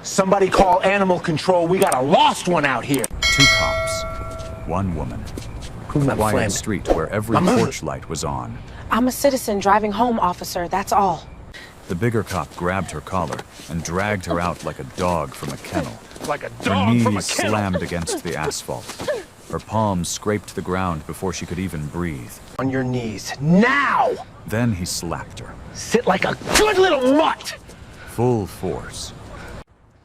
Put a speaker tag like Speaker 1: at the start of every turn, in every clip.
Speaker 1: Somebody call animal control. We got a lost one out here.
Speaker 2: Two cops, one woman. Quiet street where every porch light was on.
Speaker 3: I'm a citizen driving home, officer, that's all.
Speaker 2: The bigger cop grabbed her collar and dragged her out like a dog from a kennel.
Speaker 1: Like a
Speaker 2: Her
Speaker 1: dog from a
Speaker 2: knees
Speaker 1: kennel.
Speaker 2: slammed against the asphalt. Her palms scraped the ground before she could even breathe.
Speaker 1: On your knees, now!
Speaker 2: Then he slapped her.
Speaker 1: Sit like a good little mutt!
Speaker 2: Full force.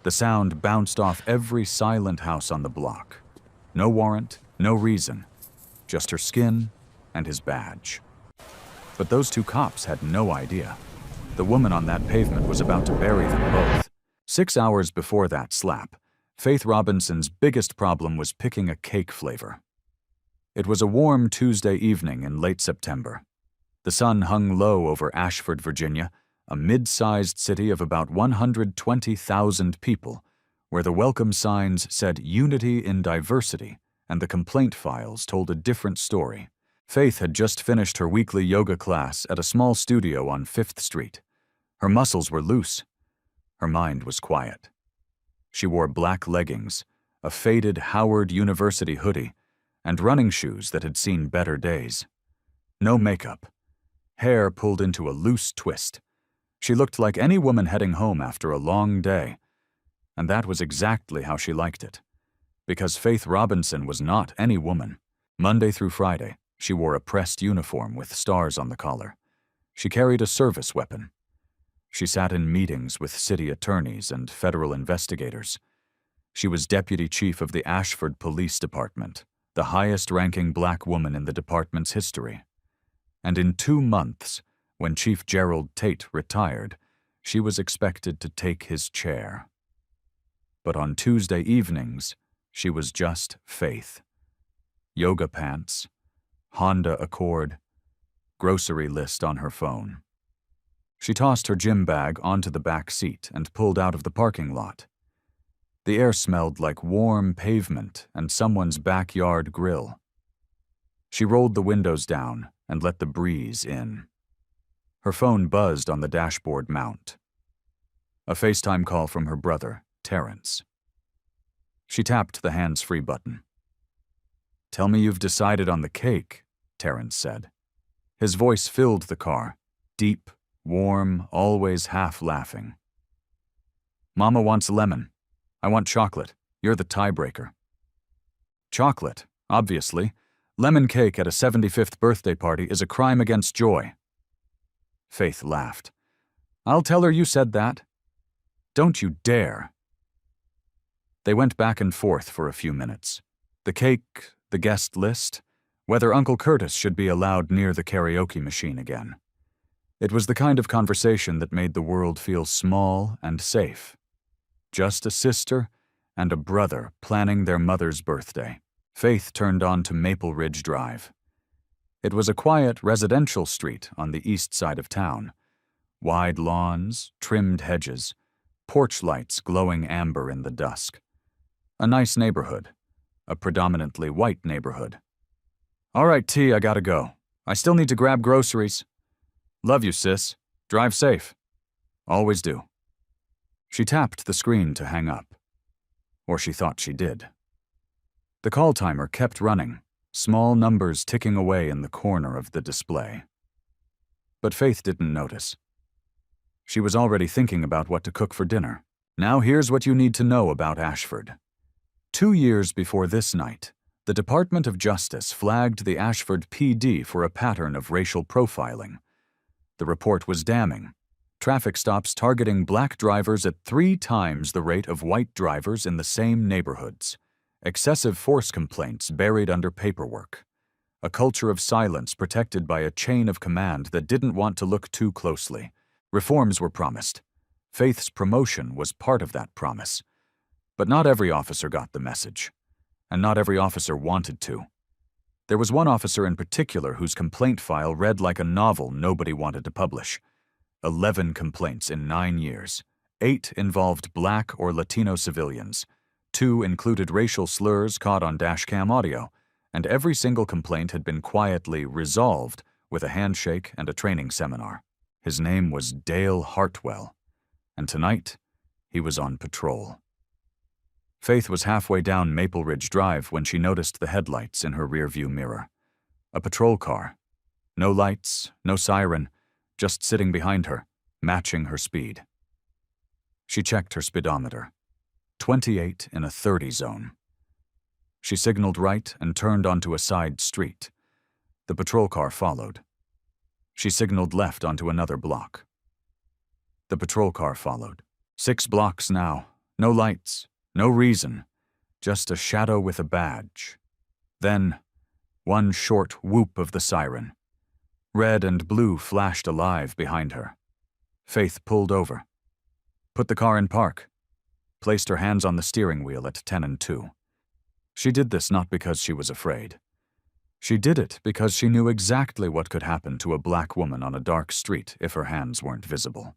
Speaker 2: The sound bounced off every silent house on the block. No warrant, no reason. Just her skin and his badge. But those two cops had no idea. The woman on that pavement was about to bury them both. 6 hours before that slap, Faith Robinson's biggest problem was picking a cake flavor. It was a warm Tuesday evening in late September. The sun hung low over Ashford, Virginia, a mid-sized city of about 120,000 people, where the welcome signs said unity in diversity and the complaint files told a different story. Faith had just finished her weekly yoga class at a small studio on 5th Street. Her muscles were loose. Her mind was quiet. She wore black leggings, a faded Howard University hoodie, and running shoes that had seen better days. No makeup. Hair pulled into a loose twist. She looked like any woman heading home after a long day. And that was exactly how she liked it. Because Faith Robinson was not any woman. Monday through Friday, she wore a pressed uniform with stars on the collar. She carried a service weapon. She sat in meetings with city attorneys and federal investigators. She was deputy chief of the Ashford Police Department, the highest-ranking black woman in the department's history. And in 2 months, when Chief Gerald Tate retired, she was expected to take his chair. But on Tuesday evenings, she was just Faith. Yoga pants, Honda Accord, grocery list on her phone. She tossed her gym bag onto the back seat and pulled out of the parking lot. The air smelled like warm pavement and someone's backyard grill. She rolled the windows down and let the breeze in. Her phone buzzed on the dashboard mount. A FaceTime call from her brother, Terrence. She tapped the hands-free button. "Tell me you've decided on the cake," Terrence said. His voice filled the car, deep, warm, always half-laughing. "Mama wants lemon. I want chocolate. You're the tiebreaker." Chocolate, obviously. Lemon cake at a 75th birthday party is a crime against joy. Faith laughed. "I'll tell her you said that." "Don't you dare." They went back and forth for a few minutes. The cake, the guest list, whether Uncle Curtis should be allowed near the karaoke machine again. It was the kind of conversation that made the world feel small and safe. Just a sister and a brother planning their mother's birthday. Faith turned on to Maple Ridge Drive. It was a quiet residential street on the east side of town. Wide lawns, trimmed hedges, porch lights glowing amber in the dusk. A nice neighborhood. A predominantly white neighborhood. "All right, T, I gotta go. I still need to grab groceries." "Love you, sis. Drive safe." "Always do." She tapped the screen to hang up. Or she thought she did. The call timer kept running, small numbers ticking away in the corner of the display. But Faith didn't notice. She was already thinking about what to cook for dinner. Now here's what you need to know about Ashford. 2 years before this night, the Department of Justice flagged the Ashford PD for a pattern of racial profiling. The report was damning. Traffic stops targeting black drivers at 3 times the rate of white drivers in the same neighborhoods. Excessive force complaints buried under paperwork. A culture of silence protected by a chain of command that didn't want to look too closely. Reforms were promised. Faith's promotion was part of that promise. But not every officer got the message. And not every officer wanted to. There was one officer in particular whose complaint file read like a novel nobody wanted to publish. 11 complaints in 9 years. 8 involved black or Latino civilians. 2 included racial slurs caught on dashcam audio, and every single complaint had been quietly resolved with a handshake and a training seminar. His name was Dale Hartwell, and tonight He was on patrol. Faith was halfway down Maple Ridge Drive when she noticed the headlights in her rearview mirror. A patrol car. No lights, no siren, just sitting behind her, matching her speed. She checked her speedometer. 28 in a 30 zone. She signaled right and turned onto a side street. The patrol car followed. She signaled left onto another block. The patrol car followed. 6 blocks now. No lights. No reason. Just a shadow with a badge. Then, one short whoop of the siren. Red and blue flashed alive behind her. Faith pulled over. Put the car in park. Placed her hands on the steering wheel at 10 and 2. She did this not because she was afraid. She did it because she knew exactly what could happen to a black woman on a dark street if her hands weren't visible.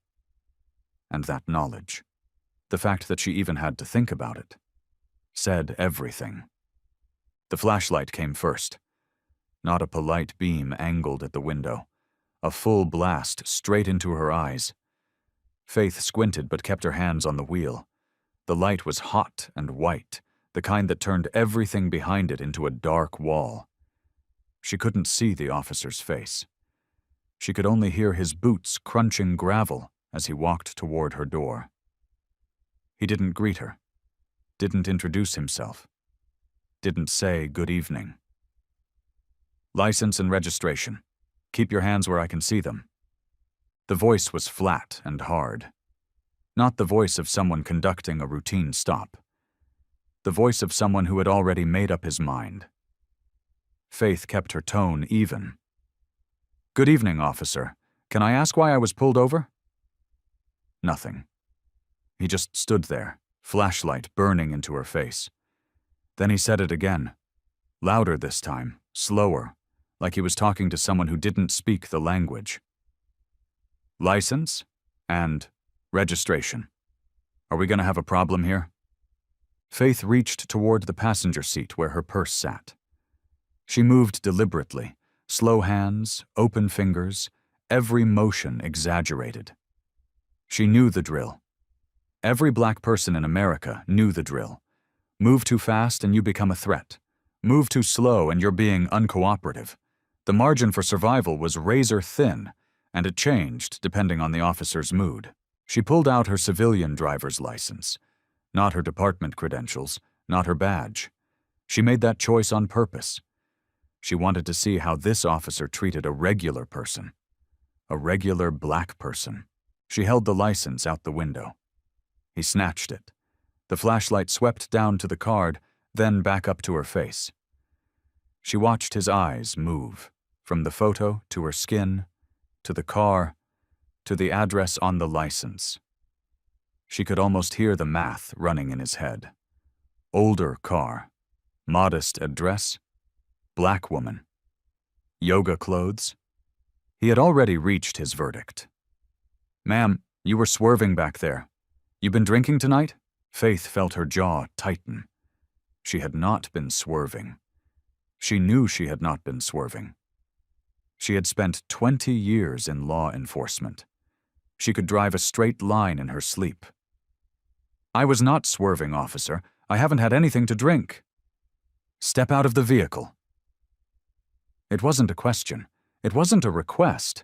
Speaker 2: And that knowledge, the fact that she even had to think about it, said everything. The flashlight came first. Not a polite beam angled at the window. A full blast straight into her eyes. Faith squinted but kept her hands on the wheel. The light was hot and white, the kind that turned everything behind it into a dark wall. She couldn't see the officer's face. She could only hear his boots crunching gravel as he walked toward her door. He didn't greet her, didn't introduce himself, didn't say good evening. License and registration. Keep your hands where I can see them. The voice was flat and hard. Not the voice of someone conducting a routine stop. The voice of someone who had already made up his mind. Faith kept her tone even. Good evening, officer. Can I ask why I was pulled over? Nothing. He just stood there, flashlight burning into her face. Then he said it again. Louder this time, slower, like he was talking to someone who didn't speak the language. License and registration. Are we going to have a problem here? Faith reached toward the passenger seat where her purse sat. She moved deliberately, slow hands, open fingers, every motion exaggerated. She knew the drill. Every black person in America knew the drill. Move too fast and you become a threat. Move too slow and you're being uncooperative. The margin for survival was razor thin, and it changed depending on the officer's mood. She pulled out her civilian driver's license. Not her department credentials, not her badge. She made that choice on purpose. She wanted to see how this officer treated a regular person. A regular black person. She held the license out the window. He snatched it. The flashlight swept down to the card, then back up to her face. She watched his eyes move, from the photo to her skin, to the car, to the address on the license. She could almost hear the math running in his head. Older car, modest address, black woman, yoga clothes. He had already reached his verdict. Ma'am, you were swerving back there. You been drinking tonight? Faith felt her jaw tighten. She had not been swerving. She knew she had not been swerving. She had spent 20 years in law enforcement. She could drive a straight line in her sleep. I was not swerving, officer. I haven't had anything to drink. Step out of the vehicle. It wasn't a question. It wasn't a request.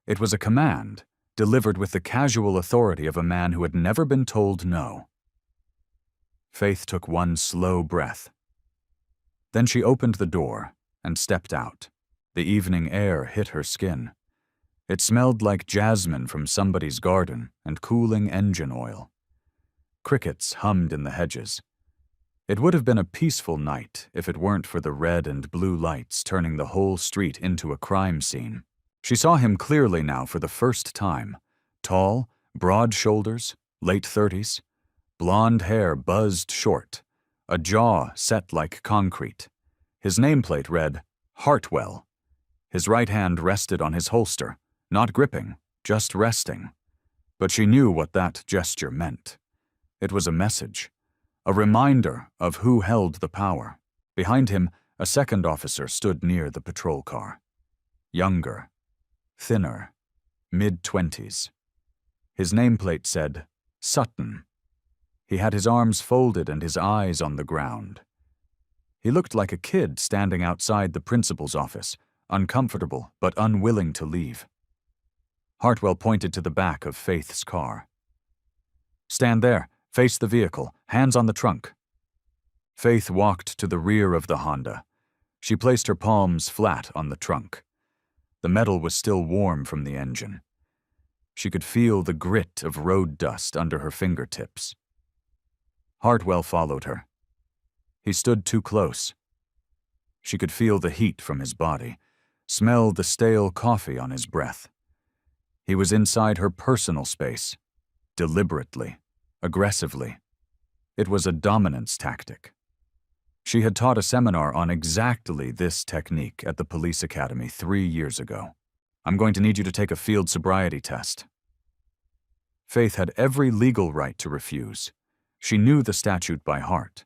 Speaker 2: It was a command, delivered with the casual authority of a man who had never been told no. Faith took one slow breath. Then she opened the door and stepped out. The evening air hit her skin. It smelled like jasmine from somebody's garden and cooling engine oil. Crickets hummed in the hedges. It would have been a peaceful night if it weren't for the red and blue lights turning the whole street into a crime scene. She saw him clearly now for the first time. Tall, broad shoulders, late 30s. Blonde hair buzzed short, a jaw set like concrete. His nameplate read, Hartwell. His right hand rested on his holster, not gripping, just resting. But she knew what that gesture meant. It was a message, a reminder of who held the power. Behind him, a second officer stood near the patrol car. Younger, thinner, mid-20s. His nameplate said, Sutton. He had his arms folded and his eyes on the ground. He looked like a kid standing outside the principal's office, uncomfortable but unwilling to leave. Hartwell pointed to the back of Faith's car. "Stand there, face the vehicle, hands on the trunk." Faith walked to the rear of the Honda. She placed her palms flat on the trunk. The metal was still warm from the engine. She could feel the grit of road dust under her fingertips. Hartwell followed her. He stood too close. She could feel the heat from his body, smelled the stale coffee on his breath. He was inside her personal space, deliberately, aggressively. It was a dominance tactic. She had taught a seminar on exactly this technique at the police academy 3 years ago. "I'm going to need you to take a field sobriety test." Faith had every legal right to refuse. She knew the statute by heart.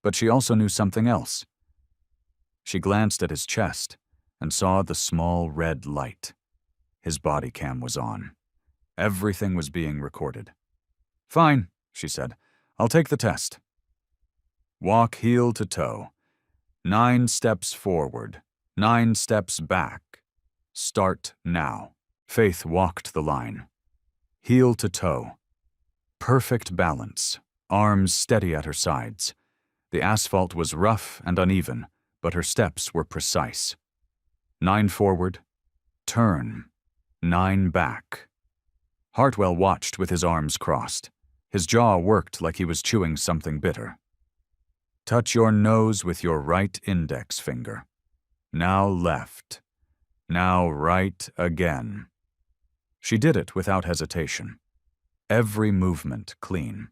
Speaker 2: But she also knew something else. She glanced at his chest and saw the small red light. His body cam was on. Everything was being recorded. "Fine," she said. "I'll take the test." Walk heel to toe. 9 steps forward, 9 steps back. Start now. Faith walked the line. Heel to toe. Perfect balance, arms steady at her sides. The asphalt was rough and uneven, but her steps were precise. 9 forward, turn, 9 back. Hartwell watched with his arms crossed. His jaw worked like he was chewing something bitter. Touch your nose with your right index finger. Now left. Now right again. She did it without hesitation. Every movement clean.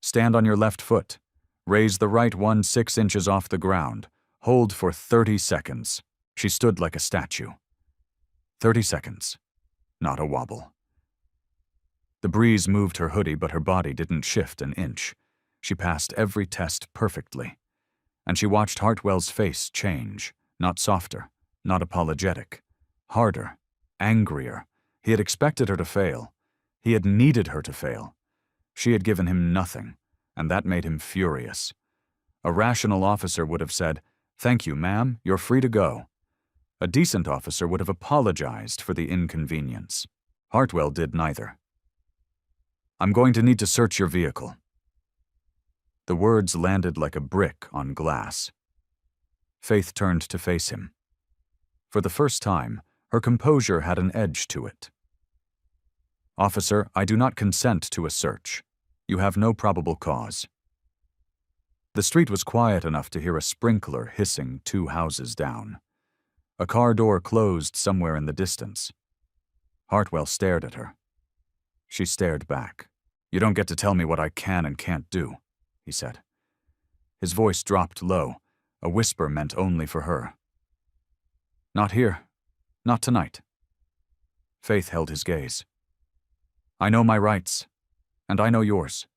Speaker 2: Stand on your left foot. Raise the right one 6 inches off the ground. Hold for 30 seconds. She stood like a statue. 30 seconds. Not a wobble. The breeze moved her hoodie, but her body didn't shift an inch. She passed every test perfectly. And she watched Hartwell's face change, not softer, not apologetic, harder, angrier. He had expected her to fail. He had needed her to fail. She had given him nothing, and that made him furious. A rational officer would have said, "Thank you, ma'am, you're free to go." A decent officer would have apologized for the inconvenience. Hartwell did neither. "I'm going to need to search your vehicle." The words landed like a brick on glass. Faith turned to face him. For the first time, her composure had an edge to it. "Officer, I do not consent to a search. You have no probable cause." The street was quiet enough to hear a sprinkler hissing 2 houses down. A car door closed somewhere in the distance. Hartwell stared at her. She stared back. "You don't get to tell me what I can and can't do," he said. His voice dropped low. A whisper meant only for her. "Not here. Not tonight." Faith held his gaze. "I know my rights, and I know yours.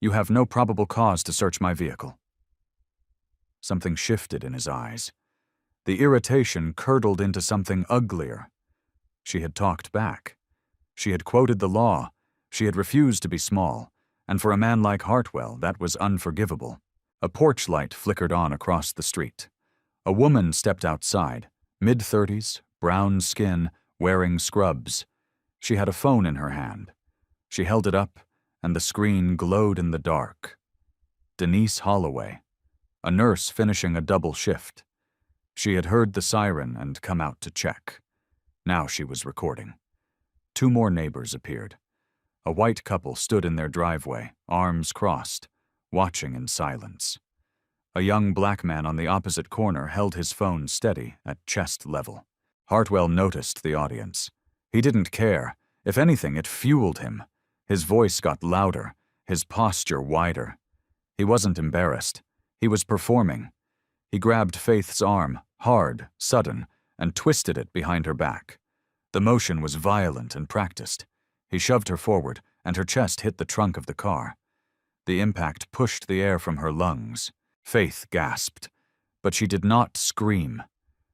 Speaker 2: You have no probable cause to search my vehicle." Something shifted in his eyes. The irritation curdled into something uglier. She had talked back. She had quoted the law. She had refused to be small, and for a man like Hartwell, that was unforgivable. A porch light flickered on across the street. A woman stepped outside, mid-30s, brown skin, wearing scrubs. She had a phone in her hand. She held it up, and the screen glowed in the dark. Denise Holloway, a nurse finishing a double shift. She had heard the siren and come out to check. Now she was recording. 2 more neighbors appeared. A white couple stood in their driveway, arms crossed, watching in silence. A young black man on the opposite corner held his phone steady at chest level. Hartwell noticed the audience. He didn't care. If anything, it fueled him. His voice got louder, his posture wider. He wasn't embarrassed. He was performing. He grabbed Faith's arm, hard, sudden, and twisted it behind her back. The motion was violent and practiced. He shoved her forward, and her chest hit the trunk of the car. The impact pushed the air from her lungs. Faith gasped, but she did not scream.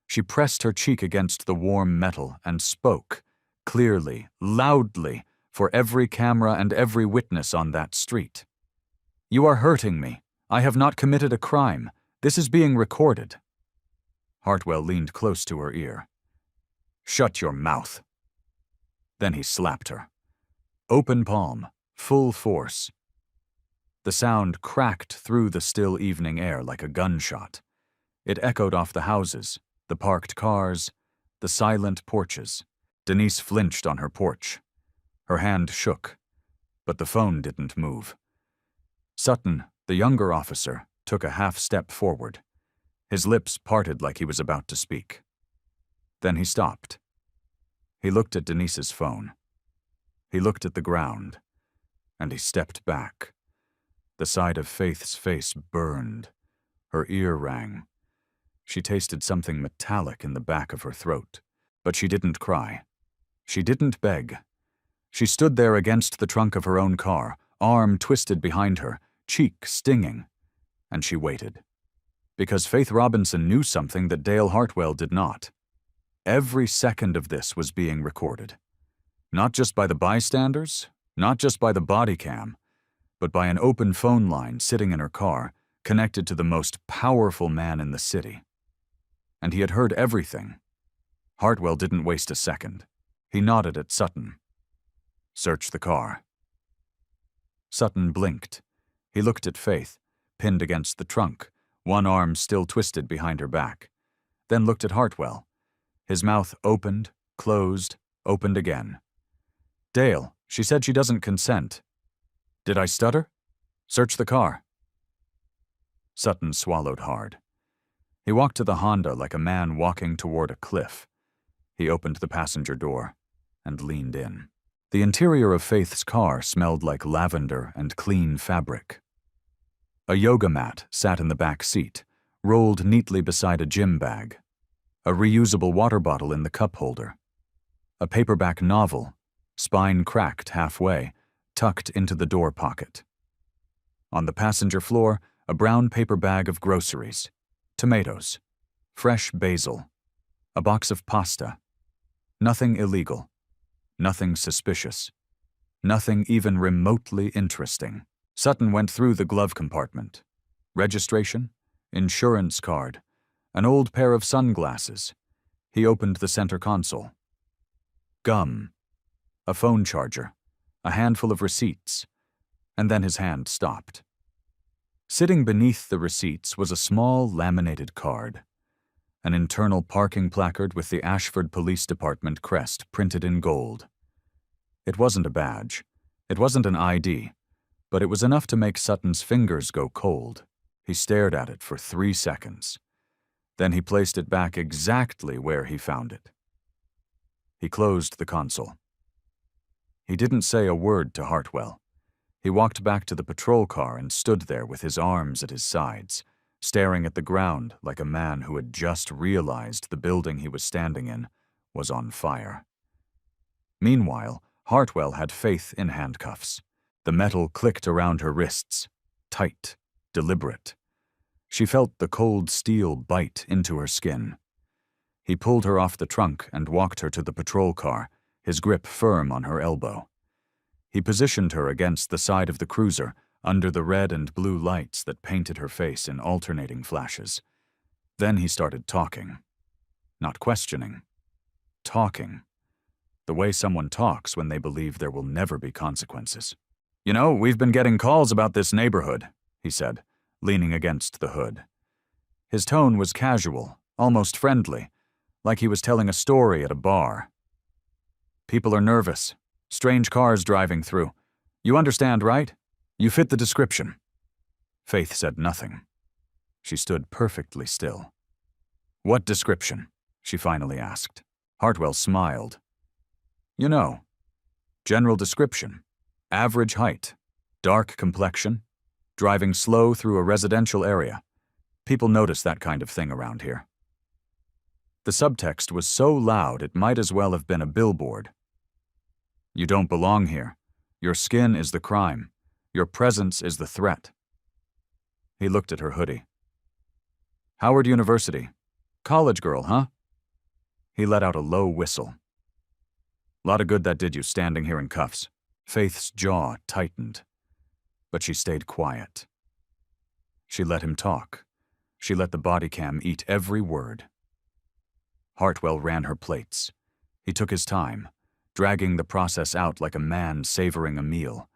Speaker 2: She pressed her cheek against the warm metal and spoke, clearly, loudly, for every camera and every witness on that street. You are hurting me. I have not committed a crime. This is being recorded. Hartwell leaned close to her ear. Shut your mouth. Then he slapped her. Open palm, full force. The sound cracked through the still evening air like a gunshot. It echoed off the houses, the parked cars, the silent porches. Denise flinched on her porch. Her hand shook, but the phone didn't move. Sutton, the younger officer, took a half step forward. His lips parted like he was about to speak. Then he stopped. He looked at Denise's phone. He looked at the ground, and he stepped back. The side of Faith's face burned. Her ear rang. She tasted something metallic in the back of her throat, but she didn't cry. She didn't beg. She stood there against the trunk of her own car, arm twisted behind her, cheek stinging, and she waited. Because Faith Robinson knew something that Dale Hartwell did not. Every second of this was being recorded. Not just by the bystanders, not just by the body cam, but by an open phone line sitting in her car, connected to the most powerful man in the city. And he had heard everything. Hartwell didn't waste a second. He nodded at Sutton. Search the car. Sutton blinked. He looked at Faith, pinned against the trunk, one arm still twisted behind her back, then looked at Hartwell. His mouth opened, closed, opened again. Dale, she said she doesn't consent. Did I stutter? Search the car. Sutton swallowed hard. He walked to the Honda like a man walking toward a cliff. He opened the passenger door and leaned in. The interior of Faith's car smelled like lavender and clean fabric. A yoga mat sat in the back seat, rolled neatly beside a gym bag. A reusable water bottle in the cup holder. A paperback novel, spine cracked halfway, tucked into the door pocket. On the passenger floor, a brown paper bag of groceries, tomatoes, fresh basil, a box of pasta. Nothing illegal, nothing suspicious, nothing even remotely interesting. Sutton went through the glove compartment. Registration, insurance card, an old pair of sunglasses. He opened the center console. Gum, a phone charger, a handful of receipts, and then his hand stopped. Sitting beneath the receipts was a small laminated card, an internal parking placard with the Ashford Police Department crest printed in gold. It wasn't a badge, it wasn't an ID, but it was enough to make Sutton's fingers go cold. He stared at it for 3 seconds. Then he placed it back exactly where he found it. He closed the console. He didn't say a word to Hartwell. He walked back to the patrol car and stood there with his arms at his sides, staring at the ground like a man who had just realized the building he was standing in was on fire. Meanwhile, Hartwell had Faith in handcuffs. The metal clicked around her wrists, tight, deliberate. She felt the cold steel bite into her skin. He pulled her off the trunk and walked her to the patrol car, his grip firm on her elbow. He positioned her against the side of the cruiser, under the red and blue lights that painted her face in alternating flashes. Then he started talking. Not questioning. Talking. The way someone talks when they believe there will never be consequences. You know, we've been getting calls about this neighborhood, he said, leaning against the hood. His tone was casual, almost friendly, like he was telling a story at a bar. People are nervous. Strange cars driving through. You understand, right? You fit the description. Faith said nothing. She stood perfectly still. What description? She finally asked. Hartwell smiled. You know, general description. Average height, dark complexion, driving slow through a residential area. People notice that kind of thing around here. The subtext was so loud it might as well have been a billboard. You don't belong here. Your skin is the crime. Your presence is the threat. He looked at her hoodie. Howard University. College girl, huh? He let out a low whistle. Lot of good that did you standing here in cuffs. Faith's jaw tightened. but she stayed quiet. She let him talk. She let the body cam eat every word. Hartwell ran her plates. He took his time, dragging the process out like a man savoring a meal.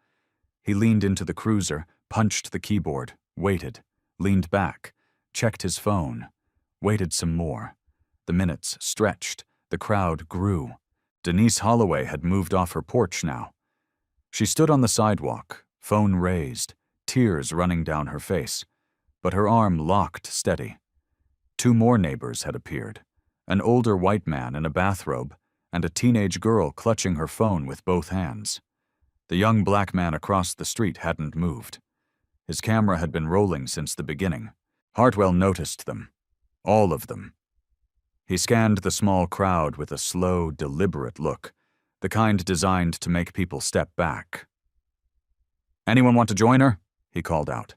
Speaker 2: He leaned into the cruiser, punched the keyboard, waited, leaned back, checked his phone, waited some more. The minutes stretched. The crowd grew. Denise Holloway had moved off her porch now. She stood on the sidewalk, phone raised, tears running down her face, but her arm locked steady. 2 more neighbors had appeared, an older white man in a bathrobe and a teenage girl clutching her phone with both hands. The young black man across the street hadn't moved. His camera had been rolling since the beginning. Hartwell noticed them, all of them. He scanned the small crowd with a slow, deliberate look, the kind designed to make people step back. "Anyone want to join her?" he called out.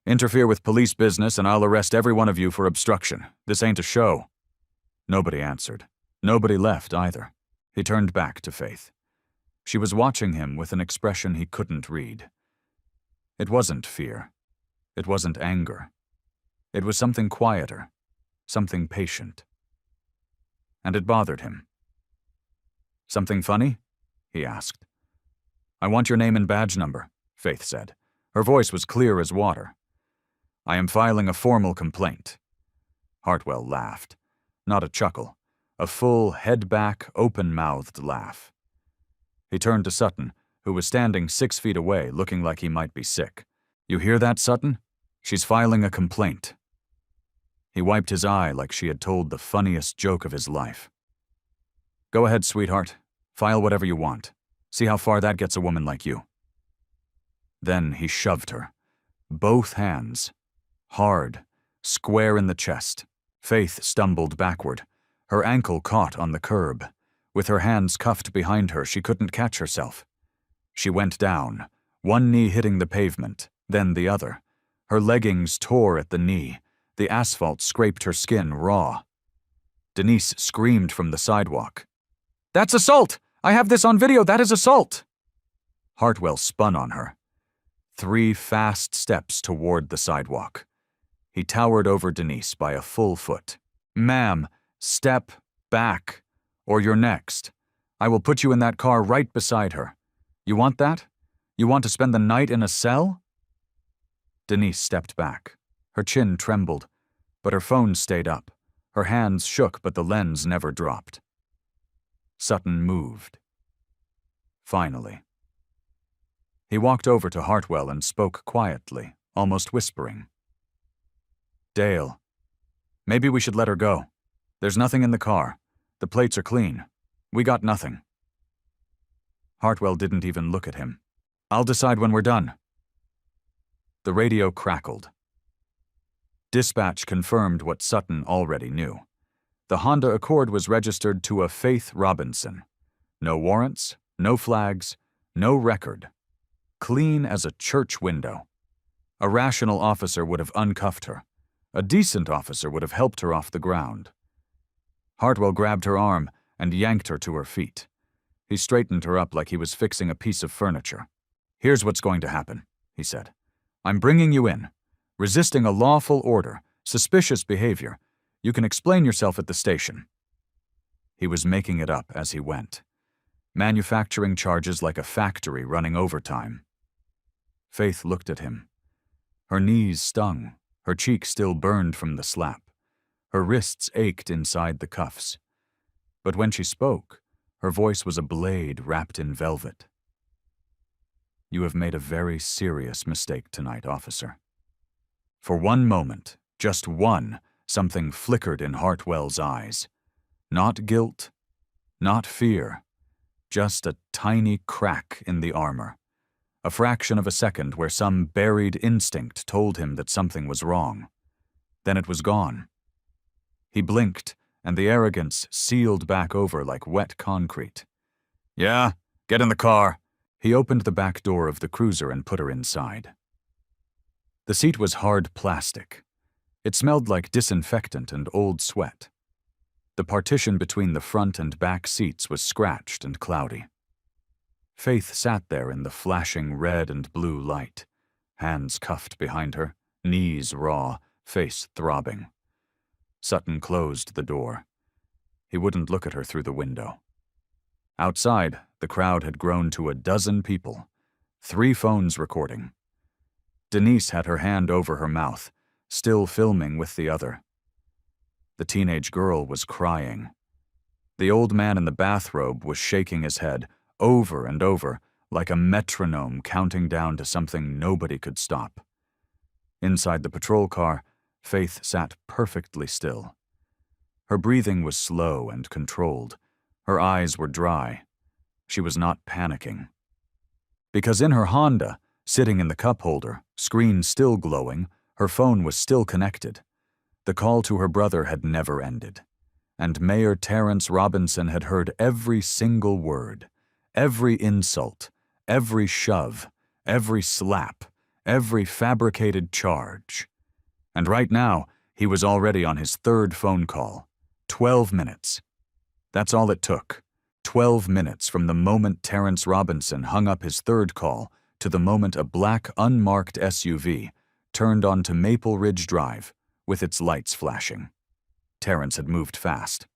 Speaker 2: "Interfere with police business and I'll arrest every one of you for obstruction. This ain't a show." Nobody answered. Nobody left either. He turned back to Faith. She was watching him with an expression he couldn't read. It wasn't fear. It wasn't anger. It was something quieter, something patient. And it bothered him. "Something funny?" he asked. "I want your name and badge number," Faith said. Her voice was clear as water. "I am filing a formal complaint." Hartwell laughed. Not a chuckle. A full, head-back, open-mouthed laugh. He turned to Sutton, who was standing 6 feet away, looking like he might be sick. "You hear that, Sutton? She's filing a complaint." He wiped his eye like she had told the funniest joke of his life. "Go ahead, sweetheart. File whatever you want. See how far that gets a woman like you." Then he shoved her. Both hands. Hard. Square in the chest. Faith stumbled backward. Her ankle caught on the curb. With her hands cuffed behind her, she couldn't catch herself. She went down, one knee hitting the pavement, then the other. Her leggings tore at the knee. The asphalt scraped her skin raw. Denise screamed from the sidewalk. "That's assault! I have this on video, that is assault!" Hartwell spun on her. 3 fast steps toward the sidewalk. He towered over Denise by a full foot. "Ma'am, step back, or you're next. I will put you in that car right beside her. You want that? You want to spend the night in a cell?" Denise stepped back. Her chin trembled, but her phone stayed up. Her hands shook, but the lens never dropped. Sutton moved. Finally. He walked over to Hartwell and spoke quietly, almost whispering. "Dale, maybe we should let her go. There's nothing in the car. The plates are clean. We got nothing." Hartwell didn't even look at him. "I'll decide when we're done." The radio crackled. Dispatch confirmed what Sutton already knew. The Honda Accord was registered to a Faith Robinson. No warrants, no flags, no record. Clean as a church window. A rational officer would have uncuffed her. A decent officer would have helped her off the ground. Hartwell grabbed her arm and yanked her to her feet. He straightened her up like he was fixing a piece of furniture. "Here's what's going to happen," he said. "I'm bringing you in. Resisting a lawful order, suspicious behavior. You can explain yourself at the station." He was making it up as he went. Manufacturing charges like a factory running overtime. Faith looked at him. Her knees stung. Her cheek still burned from the slap. Her wrists ached inside the cuffs. But when she spoke, her voice was a blade wrapped in velvet. "You have made a very serious mistake tonight, officer." For one moment, just one, something flickered in Hartwell's eyes. Not guilt, not fear, just a tiny crack in the armor. A fraction of a second where some buried instinct told him that something was wrong. Then it was gone. He blinked, and the arrogance sealed back over like wet concrete. "Yeah, get in the car." He opened the back door of the cruiser and put her inside. The seat was hard plastic. It smelled like disinfectant and old sweat. The partition between the front and back seats was scratched and cloudy. Faith sat there in the flashing red and blue light, hands cuffed behind her, knees raw, face throbbing. Sutton closed the door. He wouldn't look at her through the window. Outside, the crowd had grown to 12 people, 3 phones recording. Denise had her hand over her mouth, still filming with the other. The teenage girl was crying. The old man in the bathrobe was shaking his head, over and over, like a metronome counting down to something nobody could stop. Inside the patrol car, Faith sat perfectly still. Her breathing was slow and controlled. Her eyes were dry. She was not panicking. Because in her Honda, sitting in the cup holder, screen still glowing, her phone was still connected. The call to her brother had never ended. And Mayor Terrence Robinson had heard every single word, every insult, every shove, every slap, every fabricated charge. And right now, he was already on his 3rd phone call. 12 minutes. That's all it took. 12 minutes from the moment Terrence Robinson hung up his 3rd call to the moment a black, unmarked SUV turned onto Maple Ridge Drive with its lights flashing. Terrence had moved fast.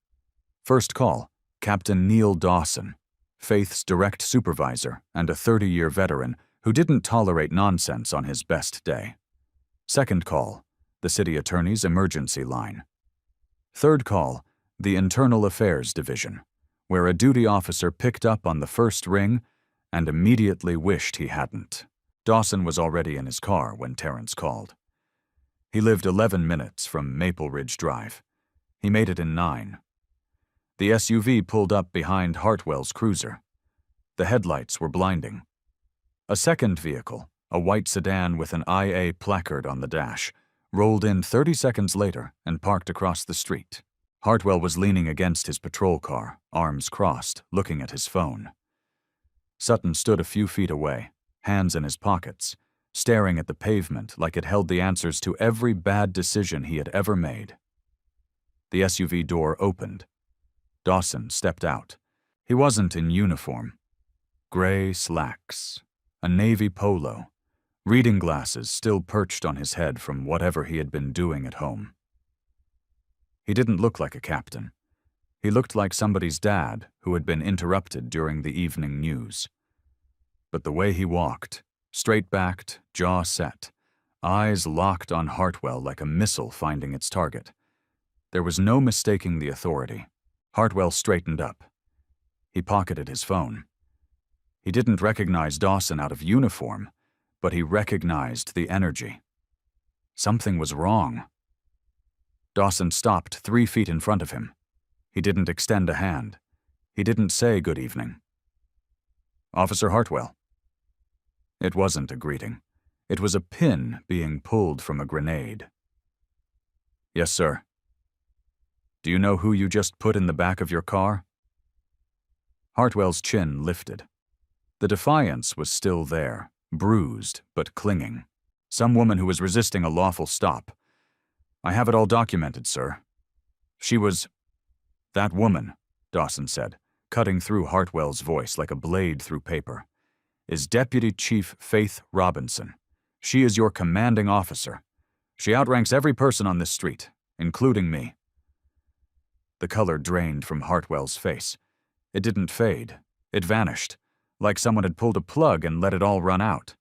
Speaker 2: First call, Captain Neil Dawson, Faith's direct supervisor and a 30-year veteran who didn't tolerate nonsense on his best day. Second call, the city attorney's emergency line. Third call, the Internal Affairs Division, where a duty officer picked up on the first ring and immediately wished he hadn't. Dawson was already in his car when Terrence called. He lived 11 minutes from Maple Ridge Drive. He made it in 9. The SUV pulled up behind Hartwell's cruiser. The headlights were blinding. A second vehicle, a white sedan with an IA placard on the dash, rolled in 30 seconds later and parked across the street. Hartwell was leaning against his patrol car, arms crossed, looking at his phone. Sutton stood a few feet away, hands in his pockets, staring at the pavement like it held the answers to every bad decision he had ever made. The SUV door opened. Dawson stepped out. He wasn't in uniform. Gray slacks, a navy polo, reading glasses still perched on his head from whatever he had been doing at home. He didn't look like a captain. He looked like somebody's dad who had been interrupted during the evening news. But the way he walked, straight-backed, jaw set, eyes locked on Hartwell like a missile finding its target. There was no mistaking the authority. Hartwell straightened up. He pocketed his phone. He didn't recognize Dawson out of uniform, but he recognized the energy. Something was wrong. Dawson stopped 3 feet in front of him. He didn't extend a hand. He didn't say good evening. Officer Hartwell. It wasn't a greeting. It was a pin being pulled from a grenade. Yes, sir. Do you know who you just put in the back of your car? Hartwell's chin lifted. The defiance was still there, bruised but clinging. Some woman who was resisting a lawful stop. I have it all documented, sir. She was... That woman, Dawson said, cutting through Hartwell's voice like a blade through paper, is Deputy Chief Faith Robinson. She is your commanding officer. She outranks every person on this street, including me. The color drained from Hartwell's face. It didn't fade. It vanished, like someone had pulled a plug and let it all run out.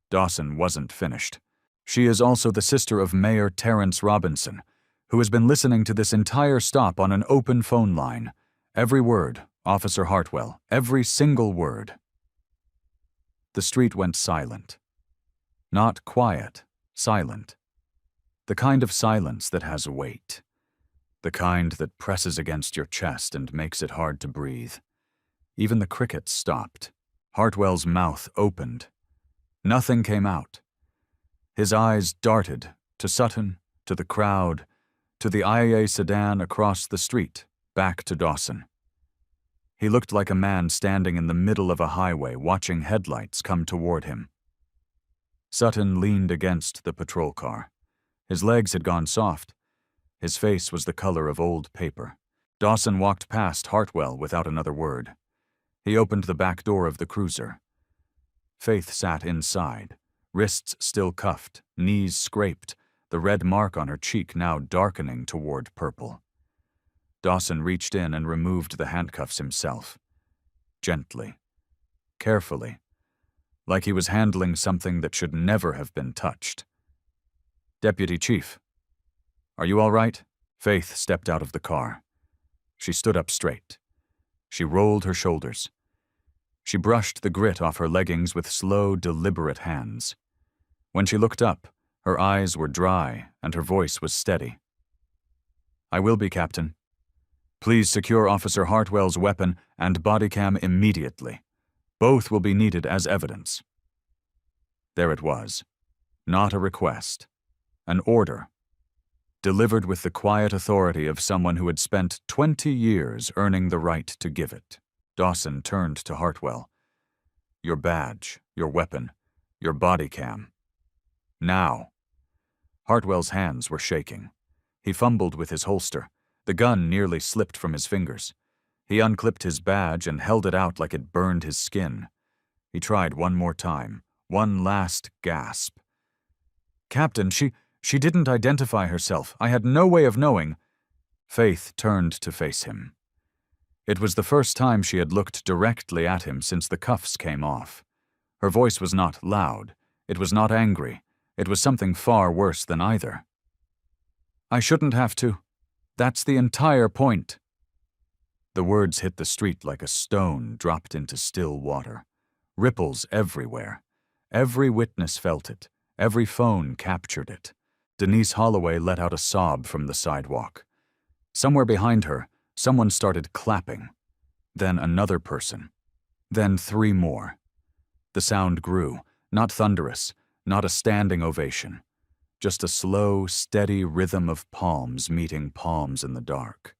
Speaker 2: Dawson wasn't finished. She is also the sister of Mayor Terrence Robinson, who has been listening to this entire stop on an open phone line. Every word, Officer Hartwell, every single word. The street went silent. Not quiet, silent. The kind of silence that has weight. The kind that presses against your chest and makes it hard to breathe. Even the crickets stopped. Hartwell's mouth opened. Nothing came out. His eyes darted to Sutton, to the crowd, to the IA sedan across the street, back to Dawson. He looked like a man standing in the middle of a highway watching headlights come toward him. Sutton leaned against the patrol car. His legs had gone soft. His face was the color of old paper. Dawson walked past Hartwell without another word. He opened the back door of the cruiser. Faith sat inside, wrists still cuffed, knees scraped, the red mark on her cheek now darkening toward purple. Dawson reached in and removed the handcuffs himself. Gently, carefully, like he was handling something that should never have been touched. "Deputy Chief, are you all right?" Faith stepped out of the car. She stood up straight. She rolled her shoulders. She brushed the grit off her leggings with slow, deliberate hands. When she looked up, her eyes were dry and her voice was steady. "I will be, Captain. Please secure Officer Hartwell's weapon and body cam immediately. Both will be needed as evidence." There it was. Not a request. An order. Delivered with the quiet authority of someone who had spent 20 years earning the right to give it. Dawson turned to Hartwell. "Your badge, your weapon, your body cam. Now." Hartwell's hands were shaking. He fumbled with his holster. The gun nearly slipped from his fingers. He unclipped his badge and held it out like it burned his skin. He tried one more time, one last gasp. "Captain, she didn't identify herself. I had no way of knowing." Faith turned to face him. It was the first time she had looked directly at him since the cuffs came off. Her voice was not loud. It was not angry. It was something far worse than either. "I shouldn't have to. That's the entire point." The words hit the street like a stone dropped into still water. Ripples everywhere. Every witness felt it. Every phone captured it. Denise Holloway let out a sob from the sidewalk. Somewhere behind her, someone started clapping. Then another person. Then 3 more. The sound grew, not thunderous, not a standing ovation. Just a slow, steady rhythm of palms meeting palms in the dark.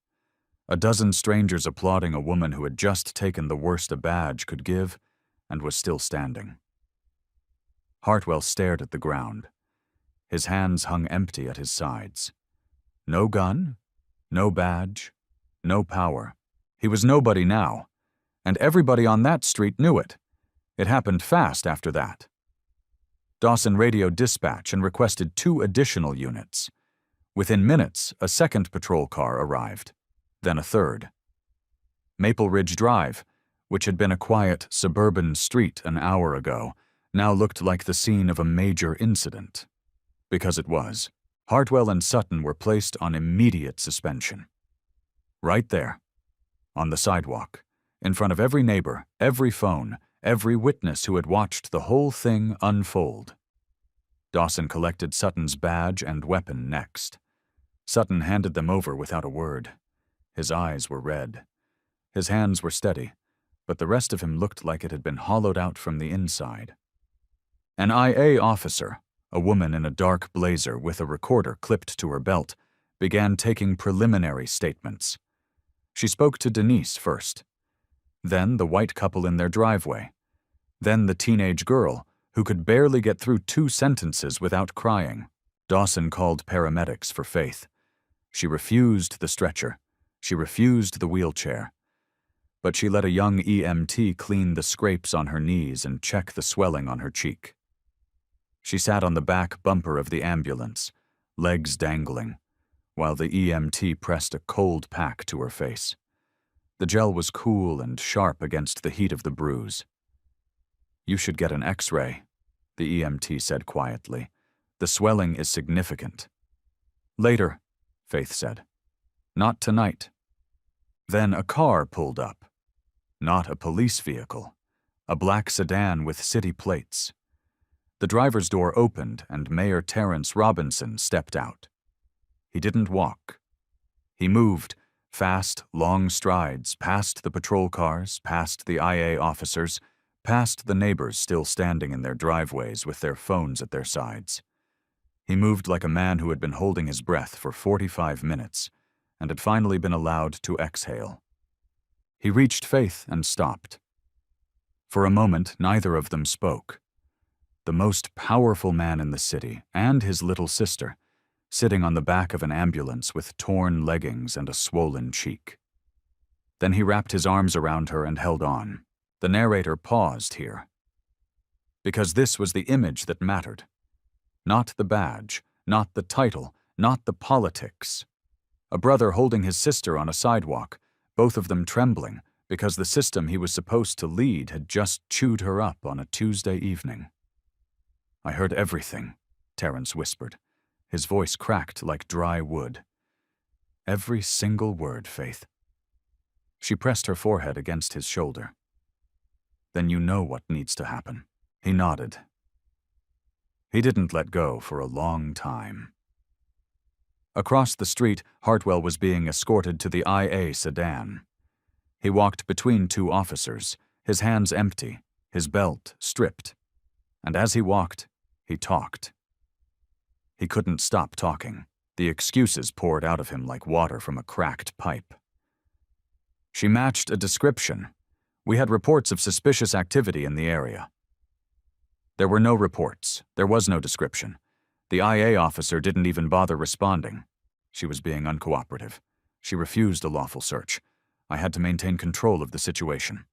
Speaker 2: A dozen strangers applauding a woman who had just taken the worst a badge could give and was still standing. Hartwell stared at the ground. His hands hung empty at his sides. No gun, no badge, no power. He was nobody now, and everybody on that street knew it. It happened fast after that. Dawson radioed dispatch and requested 2 additional units. Within minutes, a second patrol car arrived, then a third. Maple Ridge Drive, which had been a quiet, suburban street an hour ago, now looked like the scene of a major incident. Because it was. Hartwell and Sutton were placed on immediate suspension. Right there, on the sidewalk, in front of every neighbor, every phone, every witness who had watched the whole thing unfold. Dawson collected Sutton's badge and weapon next. Sutton handed them over without a word. His eyes were red. His hands were steady, but the rest of him looked like it had been hollowed out from the inside. An IA officer, a woman in a dark blazer with a recorder clipped to her belt, began taking preliminary statements. She spoke to Denise first. Then the white couple in their driveway. Then the teenage girl, who could barely get through 2 sentences without crying. Dawson called paramedics for Faith. She refused the stretcher. She refused the wheelchair. But she let a young EMT clean the scrapes on her knees and check the swelling on her cheek. She sat on the back bumper of the ambulance, legs dangling, while the EMT pressed a cold pack to her face. The gel was cool and sharp against the heat of the bruise. "You should get an X-ray," the EMT said quietly. "The swelling is significant." "Later," Faith said. "Not tonight." Then a car pulled up. Not a police vehicle. A black sedan with city plates. The driver's door opened and Mayor Terrence Robinson stepped out. He didn't walk. He moved, fast, long strides, past the patrol cars, past the IA officers, past the neighbors still standing in their driveways with their phones at their sides. He moved like a man who had been holding his breath for 45 minutes and had finally been allowed to exhale. He reached Faith and stopped. For a moment, neither of them spoke. The most powerful man in the city, and his little sister, sitting on the back of an ambulance with torn leggings and a swollen cheek. Then he wrapped his arms around her and held on. The narrator paused here. because this was the image that mattered. Not the badge, not the title, not the politics. A brother holding his sister on a sidewalk, both of them trembling because the system he was supposed to lead had just chewed her up on a Tuesday evening. "I heard everything," Terrence whispered. His voice cracked like dry wood. "Every single word, Faith." She pressed her forehead against his shoulder. "Then you know what needs to happen." He nodded. He didn't let go for a long time. Across the street, Hartwell was being escorted to the IA sedan. He walked between two officers, his hands empty, his belt stripped. And as he walked, he talked. He couldn't stop talking. The excuses poured out of him like water from a cracked pipe. She matched a description. We had reports of suspicious activity in the area. There were no reports. There was no description. The IA officer didn't even bother responding. She was being uncooperative. She refused a lawful search. I had to maintain control of the situation.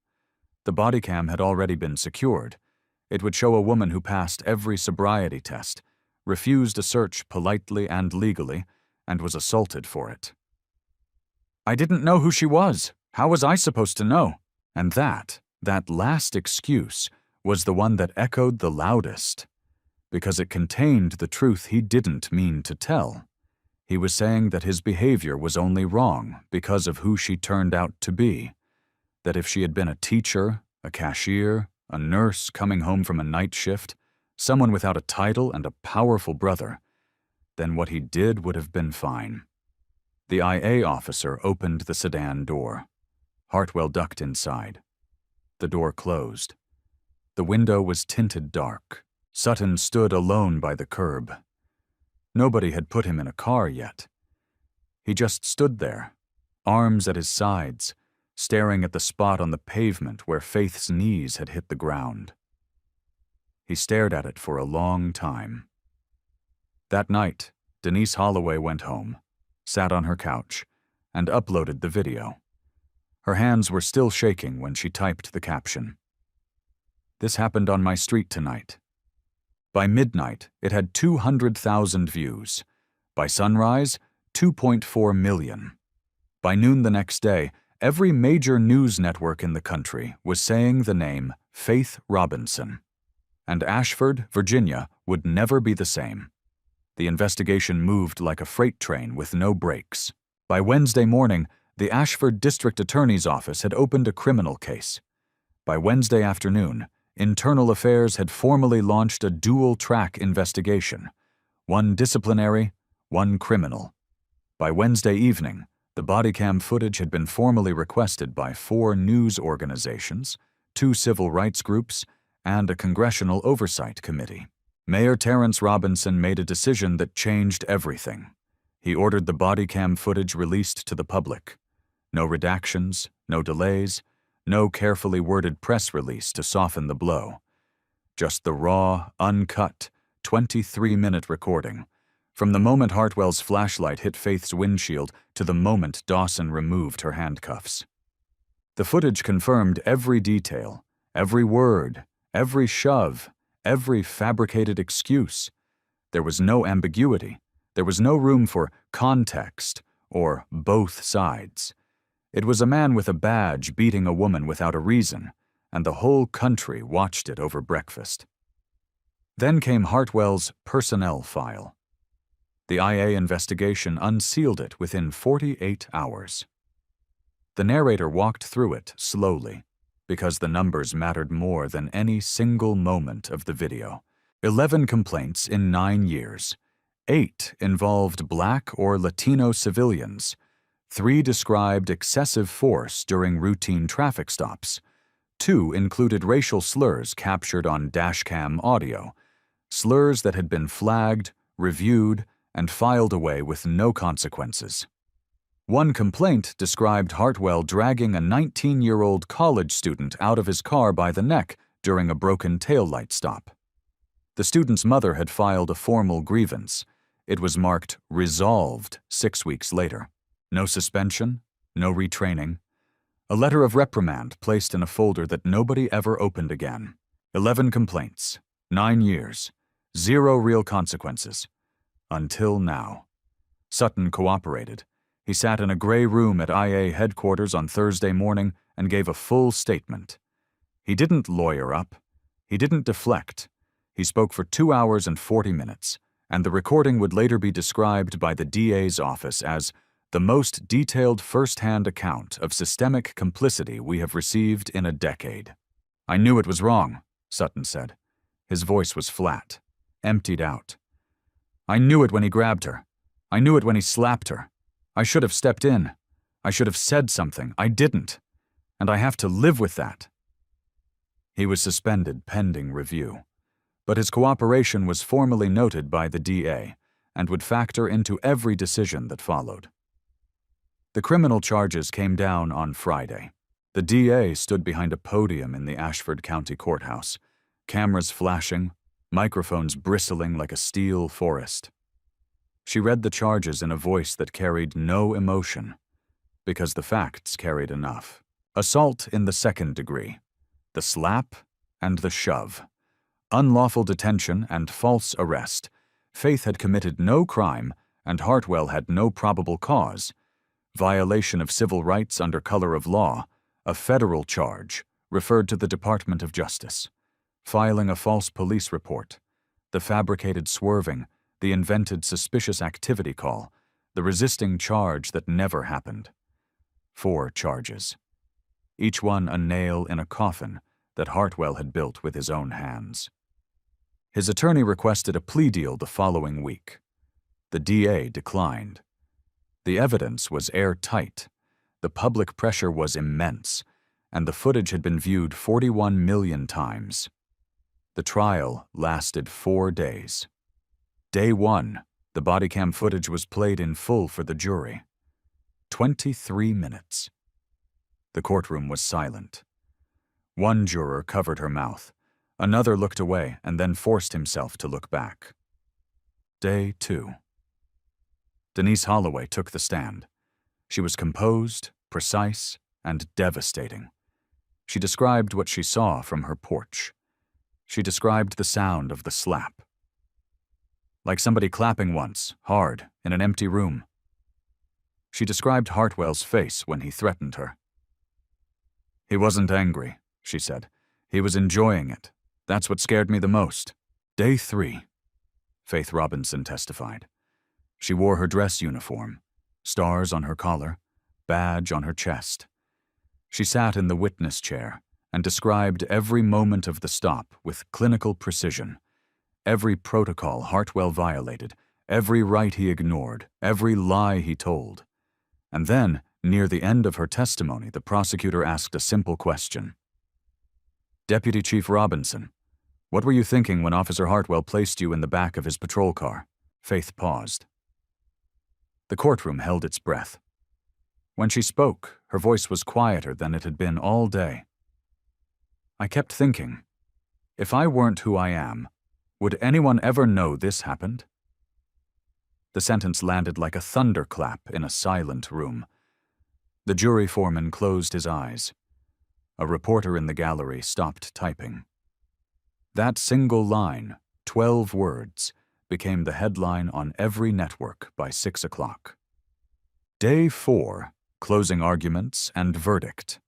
Speaker 2: The body cam had already been secured. It would show a woman who passed every sobriety test, refused a search politely and legally, and was assaulted for it. I didn't know who she was. How was I supposed to know? And that last excuse, was the one that echoed the loudest, because it contained the truth he didn't mean to tell. He was saying that his behavior was only wrong because of who she turned out to be, that if she had been a teacher, a cashier, a nurse coming home from a night shift, someone without a title and a powerful brother, then what he did would have been fine. The IA officer opened the sedan door. Hartwell ducked inside. The door closed. The window was tinted dark. Sutton stood alone by the curb. Nobody had put him in a car yet. He just stood there, arms at his sides, staring at the spot on the pavement where Faith's knees had hit the ground. He stared at it for a long time. That night, Denise Holloway went home, sat on her couch, and uploaded the video. Her hands were still shaking when she typed the caption. "This happened on my street tonight." By midnight, it had 200,000 views. By sunrise, 2.4 million. By noon the next day, every major news network in the country was saying the name Faith Robinson. And Ashford, Virginia, would never be the same. The investigation moved like a freight train with no brakes. By Wednesday morning, the Ashford District Attorney's Office had opened a criminal case. By Wednesday afternoon, Internal Affairs had formally launched a dual-track investigation, one disciplinary, one criminal. By Wednesday evening, the body cam footage had been formally requested by 4 news organizations, 2 civil rights groups, and a congressional oversight committee. Mayor Terrence Robinson made a decision that changed everything. He ordered the body cam footage released to the public. No redactions, no delays, no carefully worded press release to soften the blow. Just the raw, uncut, 23-minute recording, from the moment Hartwell's flashlight hit Faith's windshield to the moment Dawson removed her handcuffs. The footage confirmed every detail, every word, every shove, every fabricated excuse. There was no ambiguity. There was no room for context or both sides. It was a man with a badge beating a woman without a reason, and the whole country watched it over breakfast. Then came Hartwell's personnel file. The IA investigation unsealed it within 48 hours. The narrator walked through it slowly, because the numbers mattered more than any single moment of the video. 11 complaints in 9 years. 8 involved Black or Latino civilians. 3 described excessive force during routine traffic stops. 2 included racial slurs captured on dashcam audio, slurs that had been flagged, reviewed, and filed away with no consequences. 1 complaint described Hartwell dragging a 19-year-old college student out of his car by the neck during a broken taillight stop. The student's mother had filed a formal grievance. It was marked resolved 6 weeks later. No suspension, no retraining. A letter of reprimand placed in a folder that nobody ever opened again. 11 complaints, 9 years. 0 real consequences. Until now. Sutton cooperated. He sat in a gray room at IA headquarters on Thursday morning and gave a full statement. He didn't lawyer up. He didn't deflect. He spoke for 2 hours and 40 minutes, and the recording would later be described by the DA's office as the most detailed first-hand account of systemic complicity we have received in a decade. "I knew it was wrong," Sutton said. His voice was flat, emptied out. "I knew it when he grabbed her. I knew it when he slapped her. I should have stepped in. I should have said something. I didn't. And I have to live with that." He was suspended pending review, but his cooperation was formally noted by the DA and would factor into every decision that followed. The criminal charges came down on Friday. The DA stood behind a podium in the Ashford County Courthouse, cameras flashing, microphones bristling like a steel forest. She read the charges in a voice that carried no emotion, because the facts carried enough. Assault in the second degree, the slap and the shove, unlawful detention and false arrest. Faith had committed no crime and Hartwell had no probable cause. Violation of civil rights under color of law, a federal charge, referred to the Department of Justice. Filing a false police report, the fabricated swerving, the invented suspicious activity call, the resisting charge that never happened. 4 charges. Each one a nail in a coffin that Hartwell had built with his own hands. His attorney requested a plea deal the following week. The DA declined. The evidence was airtight, the public pressure was immense, and the footage had been viewed 41 million times. The trial lasted 4 days. Day 1, the body cam footage was played in full for the jury. 23 minutes. The courtroom was silent. One juror covered her mouth. Another looked away and then forced himself to look back. Day 2. Denise Holloway took the stand. She was composed, precise, and devastating. She described what she saw from her porch. She described the sound of the slap. Like somebody clapping once, hard, in an empty room. She described Hartwell's face when he threatened her. "He wasn't angry," she said. "He was enjoying it. That's what scared me the most." Day 3, Faith Robinson testified. She wore her dress uniform, stars on her collar, badge on her chest. She sat in the witness chair and described every moment of the stop with clinical precision. Every protocol Hartwell violated, every right he ignored, every lie he told. And then, near the end of her testimony, the prosecutor asked a simple question. "Deputy Chief Robinson, what were you thinking when Officer Hartwell placed you in the back of his patrol car?" Faith paused. The courtroom held its breath. When she spoke, her voice was quieter than it had been all day. "I kept thinking, if I weren't who I am, would anyone ever know this happened?" The sentence landed like a thunderclap in a silent room. The jury foreman closed his eyes. A reporter in the gallery stopped typing. That single line, 12 words, became the headline on every network by 6 o'clock. Day 4, closing arguments and verdict.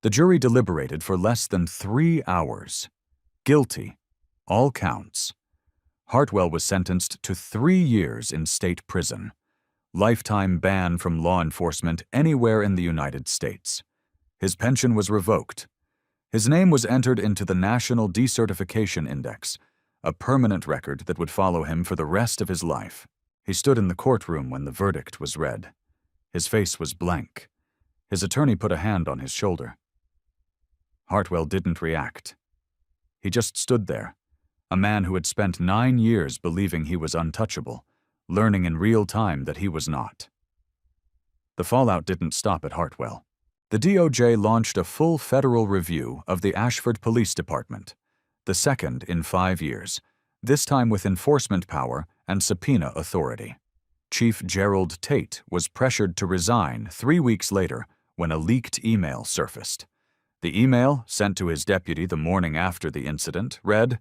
Speaker 2: The jury deliberated for less than 3 hours. Guilty, all counts. Hartwell was sentenced to 3 years in state prison. Lifetime ban from law enforcement anywhere in the United States. His pension was revoked. His name was entered into the National Decertification Index, a permanent record that would follow him for the rest of his life. He stood in the courtroom when the verdict was read. His face was blank. His attorney put a hand on his shoulder. Hartwell didn't react. He just stood there, a man who had spent 9 years believing he was untouchable, learning in real time that he was not. The fallout didn't stop at Hartwell. The DOJ launched a full federal review of the Ashford Police Department, the second in 5 years, this time with enforcement power and subpoena authority. Chief Gerald Tate was pressured to resign 3 weeks later when a leaked email surfaced. The email, sent to his deputy the morning after the incident, read,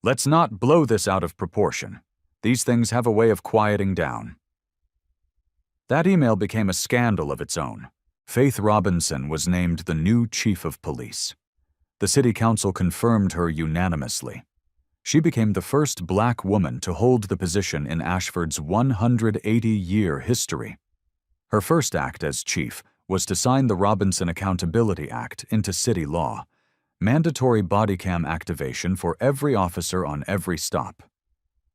Speaker 2: Let's not blow this out of proportion. These things have a way of quieting down. That email became a scandal of its own. Faith Robinson was named the new chief of police. The city council confirmed her unanimously. She became the first black woman to hold the position in Ashford's 180-year history. Her first act as chief was to sign the Robinson Accountability Act into city law, mandatory body cam activation for every officer on every stop,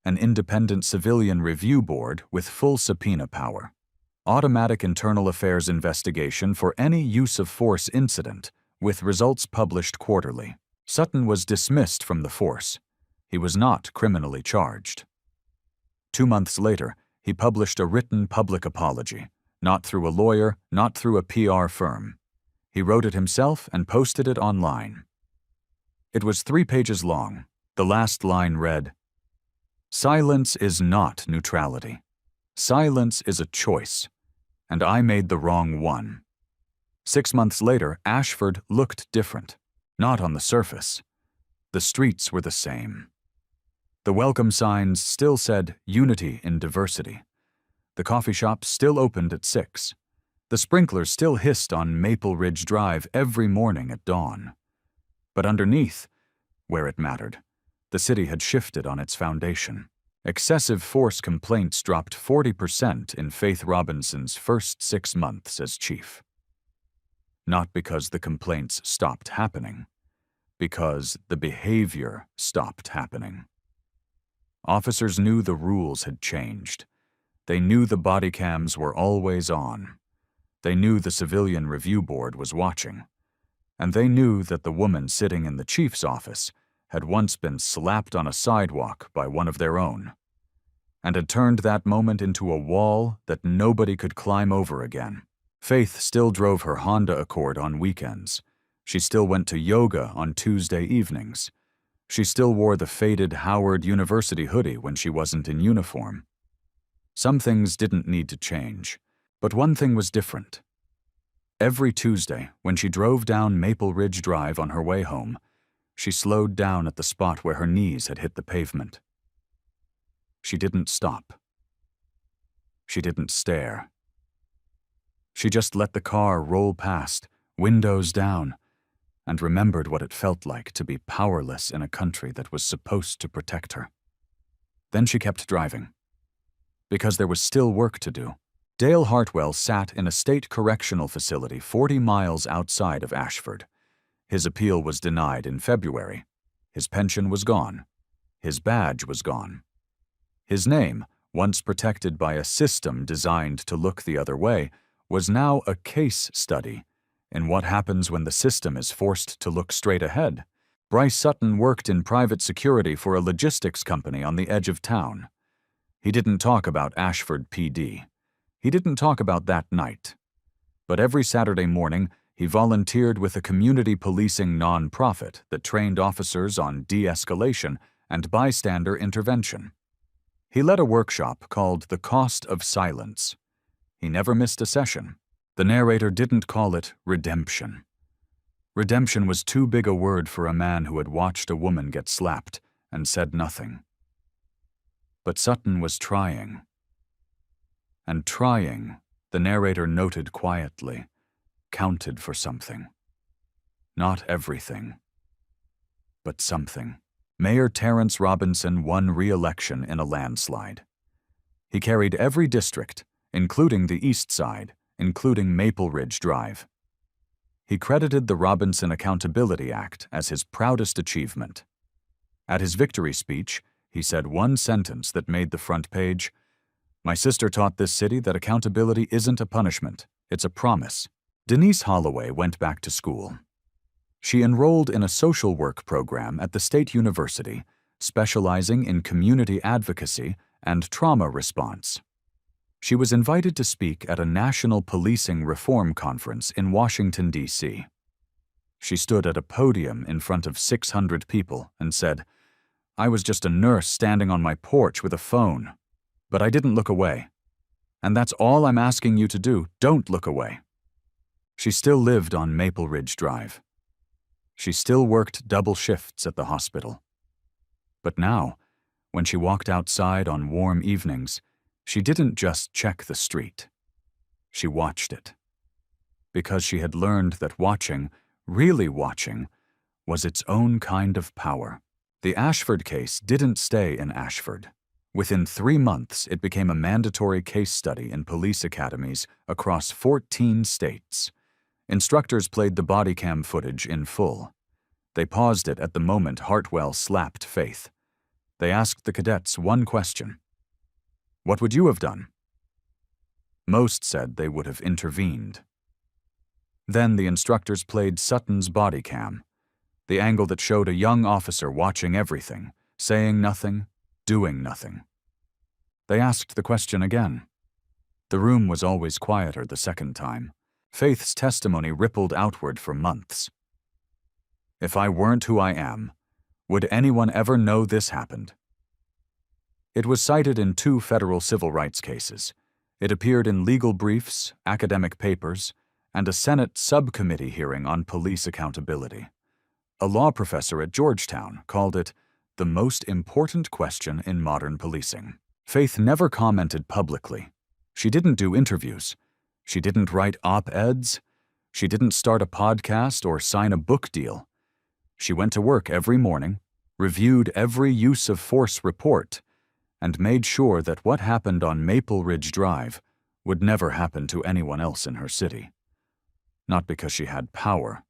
Speaker 2: an independent civilian review board with full subpoena power, automatic internal affairs investigation for any use of force incident, with results published quarterly. Sutton was dismissed from the force. He was not criminally charged. 2 months later, he published a written public apology, not through a lawyer, not through a PR firm. He wrote it himself and posted it online. It was 3 pages long. The last line read, "Silence is not neutrality. Silence is a choice, and I made the wrong one." 6 months later, Ashford looked different, not on the surface. The streets were the same. The welcome signs still said unity in diversity. The coffee shop still opened at 6. The sprinklers still hissed on Maple Ridge Drive every morning at dawn. But underneath, where it mattered, the city had shifted on its foundation. Excessive force complaints dropped 40% in Faith Robinson's first 6 months as chief. Not because the complaints stopped happening, because the behavior stopped happening. Officers knew the rules had changed. They knew the body cams were always on. They knew the civilian review board was watching. And they knew that the woman sitting in the chief's office had once been slapped on a sidewalk by one of their own, and had turned that moment into a wall that nobody could climb over again. Faith still drove her Honda Accord on weekends. She still went to yoga on Tuesday evenings. She still wore the faded Howard University hoodie when she wasn't in uniform. Some things didn't need to change, but one thing was different. Every Tuesday, when she drove down Maple Ridge Drive on her way home, she slowed down at the spot where her knees had hit the pavement. She didn't stop. She didn't stare. She just let the car roll past, windows down, and remembered what it felt like to be powerless in a country that was supposed to protect her. Then she kept driving, because there was still work to do. Dale Hartwell sat in a state correctional facility 40 miles outside of Ashford. His appeal was denied in February. His pension was gone. His badge was gone. His name, once protected by a system designed to look the other way, was now a case study in what happens when the system is forced to look straight ahead. Bryce Sutton worked in private security for a logistics company on the edge of town. He didn't talk about Ashford PD. He didn't talk about that night. But every Saturday morning, he volunteered with a community policing nonprofit that trained officers on de-escalation and bystander intervention. He led a workshop called The Cost of Silence. He never missed a session. The narrator didn't call it redemption. Redemption was too big a word for a man who had watched a woman get slapped and said nothing. But Sutton was trying. And trying, the narrator noted quietly, counted for something. Not everything, but something. Mayor Terrence Robinson won re-election in a landslide. He carried every district, including the East Side, including Maple Ridge Drive. He credited the Robinson Accountability Act as his proudest achievement. At his victory speech, he said one sentence that made the front page, "My sister taught this city that accountability isn't a punishment, it's a promise." Denise Holloway went back to school. She enrolled in a social work program at the State University, specializing in community advocacy and trauma response. She was invited to speak at a national policing reform conference in Washington, D.C. She stood at a podium in front of 600 people and said, "I was just a nurse standing on my porch with a phone, but I didn't look away. And that's all I'm asking you to do, don't look away." She still lived on Maple Ridge Drive. She still worked double shifts at the hospital. But now, when she walked outside on warm evenings, she didn't just check the street. She watched it. Because she had learned that watching, really watching, was its own kind of power. The Ashford case didn't stay in Ashford. Within 3 months, it became a mandatory case study in police academies across 14 states. Instructors played the body cam footage in full. They paused it at the moment Hartwell slapped Faith. They asked the cadets one question. What would you have done? Most said they would have intervened. Then the instructors played Sutton's body cam, the angle that showed a young officer watching everything, saying nothing, doing nothing. They asked the question again. The room was always quieter the second time. Faith's testimony rippled outward for months. If I weren't who I am, would anyone ever know this happened? It was cited in 2 federal civil rights cases. It appeared in legal briefs, academic papers, and a Senate subcommittee hearing on police accountability. A law professor at Georgetown called it the most important question in modern policing. Faith never commented publicly. She didn't do interviews. She didn't write op-eds. She didn't start a podcast or sign a book deal. She went to work every morning, reviewed every use of force report, and made sure that what happened on Maple Ridge Drive would never happen to anyone else in her city. Not because she had power,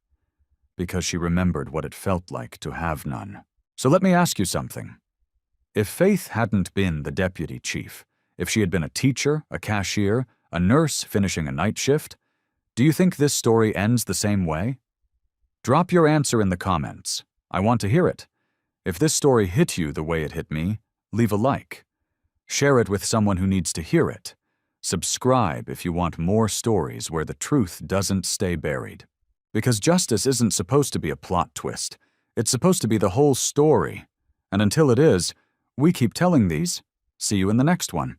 Speaker 2: because she remembered what it felt like to have none. So let me ask you something. If Faith hadn't been the deputy chief, if she had been a teacher, a cashier, a nurse finishing a night shift, do you think this story ends the same way? Drop your answer in the comments. I want to hear it. If this story hit you the way it hit me, leave a like. Share it with someone who needs to hear it. Subscribe if you want more stories where the truth doesn't stay buried. Because justice isn't supposed to be a plot twist. It's supposed to be the whole story. And until it is, we keep telling these. See you in the next one.